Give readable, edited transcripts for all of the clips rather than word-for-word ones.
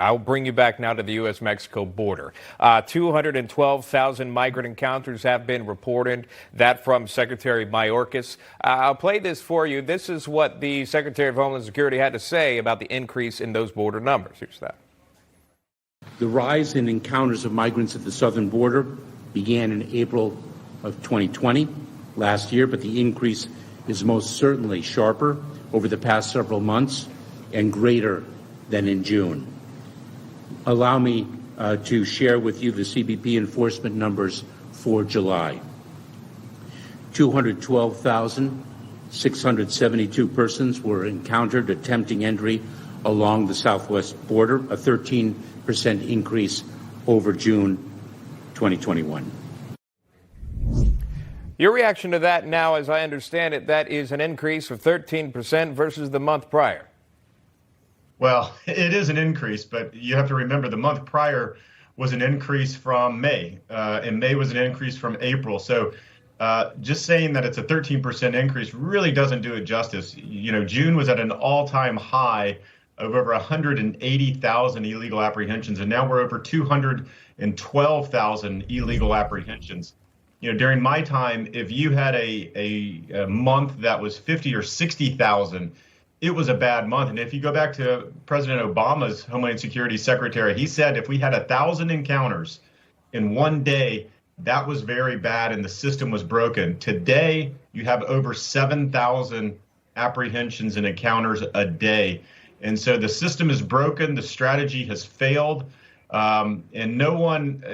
I'll bring you back now to the U.S.-Mexico border. 212,000 migrant encounters have been reported. That from Secretary Mayorkas. I'll play this for you. This is what the Secretary of Homeland Security had to say about the increase in those border numbers. Here's that. The rise in encounters of migrants at the southern border began in April of 2020, last year, but the increase is most certainly sharper over the past several months and greater than in June. Allow me to share with you the CBP enforcement numbers for July. 212,672 persons were encountered attempting entry along the southwest border, a 13% increase over June 2021. Your reaction to that now, as I understand it, that is an increase of 13% versus the month prior. Well, it is an increase, but you have to remember the month prior was an increase from May, and May was an increase from April. So just saying that it's a 13% increase really doesn't do it justice. You know, June was at an all-time high of over 180,000 illegal apprehensions, and now we're over 212,000 illegal apprehensions. You know, during my time, if you had a month that was 50 or 60,000, it was a bad month. And if you go back to President Obama's Homeland Security Secretary, he said if we had 1,000 encounters in one day, that was very bad and the system was broken. Today, you have over 7,000 apprehensions and encounters a day. And so the system is broken, the strategy has failed, and no one,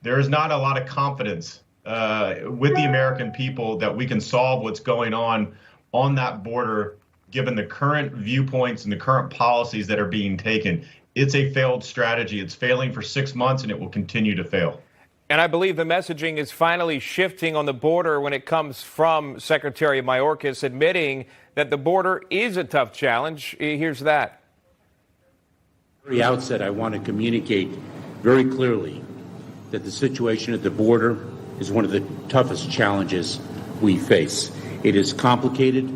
there is not a lot of confidence with the American people that we can solve what's going on that border, given the current viewpoints and the current policies that are being taken. It's a failed strategy. It's failing for 6 months, and it will continue to fail. And I believe the messaging is finally shifting on the border when it comes from Secretary Mayorkas admitting that the border is a tough challenge. Here's that. At the outset, I want to communicate very clearly that the situation at the border is one of the toughest challenges we face. It is complicated,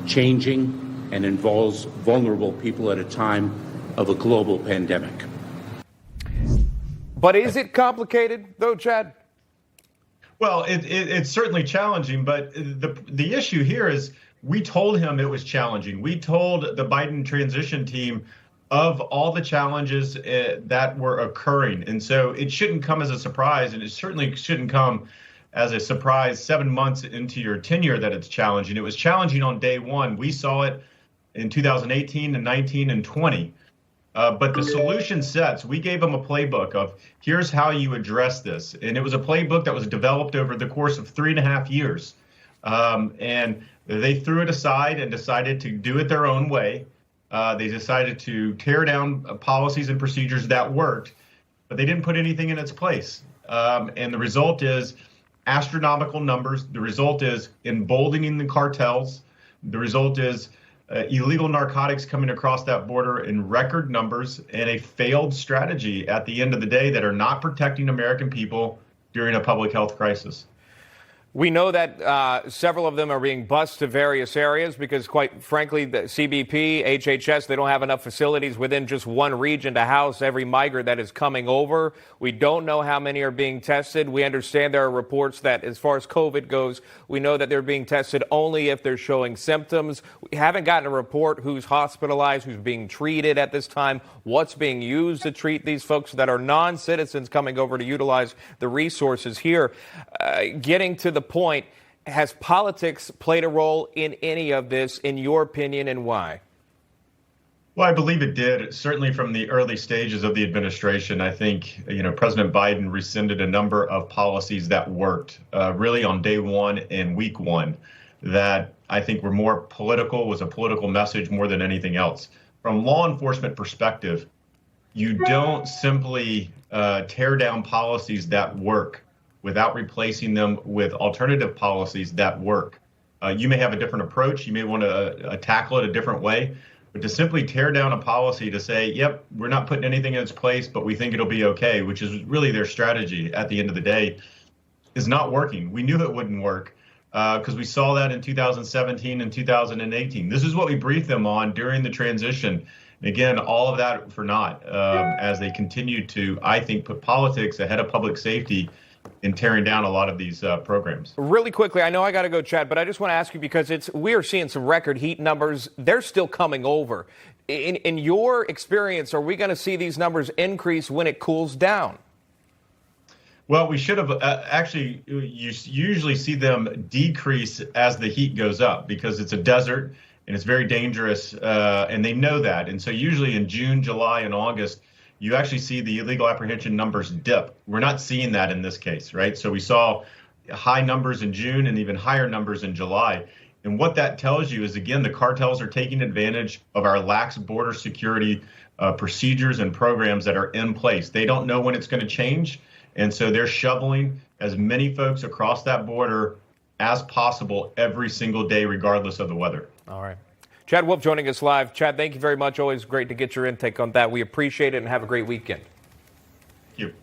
changing, and involves vulnerable people at a time of a global pandemic. But is it complicated, though, Chad? Well, it's certainly challenging, but the issue here is we told him it was challenging. We told the Biden transition team of all the challenges that were occurring. And so it shouldn't come as a surprise, and it certainly shouldn't come as a surprise 7 months into your tenure that it's challenging. It was challenging on day one. We saw it in 2018 and 19 and 20. But the solution sets, we gave them a playbook of here's how you address this. And it was a playbook that was developed over the course of 3.5 years. And they threw it aside and decided to do it their own way. They decided to tear down policies and procedures that worked, but they didn't put anything in its place. And the result is astronomical numbers. The result is emboldening the cartels. The result is illegal narcotics coming across that border in record numbers, and a failed strategy at the end of the day that are not protecting American people during a public health crisis. We know that several of them are being bused to various areas because, quite frankly, the CBP, HHS, they don't have enough facilities within just one region to house every migrant that is coming over. We don't know how many are being tested. We understand there are reports that as far as COVID goes, we know that they're being tested only if they're showing symptoms. We haven't gotten a report who's hospitalized, who's being treated at this time, what's being used to treat these folks that are non-citizens coming over to utilize the resources here. Getting to the point, has politics played a role in any of this, in your opinion, and why? Well, I believe it did. Certainly from the early stages of the administration, I think, President Biden rescinded a number of policies that worked really on day one and week one that I think were more political, was a political message more than anything else. From law enforcement perspective, you don't simply tear down policies that work without replacing them with alternative policies that work. You may have a different approach. You may want to tackle it a different way. But to simply tear down a policy to say, yep, we're not putting anything in its place, but we think it'll be okay, which is really their strategy at the end of the day, is not working. We knew it wouldn't work because we saw that in 2017 and 2018. This is what we briefed them on during the transition. And again, all of that for naught, as they continue to, I think, put politics ahead of public safety in tearing down a lot of these programs. Really quickly, I know I got to go, Chad, but I just want to ask you because we are seeing some record heat numbers. They're still coming over. In your experience, are we going to see these numbers increase when it cools down? Well, we should have actually, you usually see them decrease as the heat goes up because it's a desert and it's very dangerous, and they know that. And so usually in June, July, and August, you actually see the illegal apprehension numbers dip. We're not seeing that in this case, right? So we saw high numbers in June and even higher numbers in July. And what that tells you is, again, the cartels are taking advantage of our lax border security procedures and programs that are in place. They don't know when it's going to change. And so they're shoveling as many folks across that border as possible every single day, regardless of the weather. All right. Chad Wolf joining us live. Chad, thank you very much. Always great to get your intake on that. We appreciate it and have a great weekend. Thank you.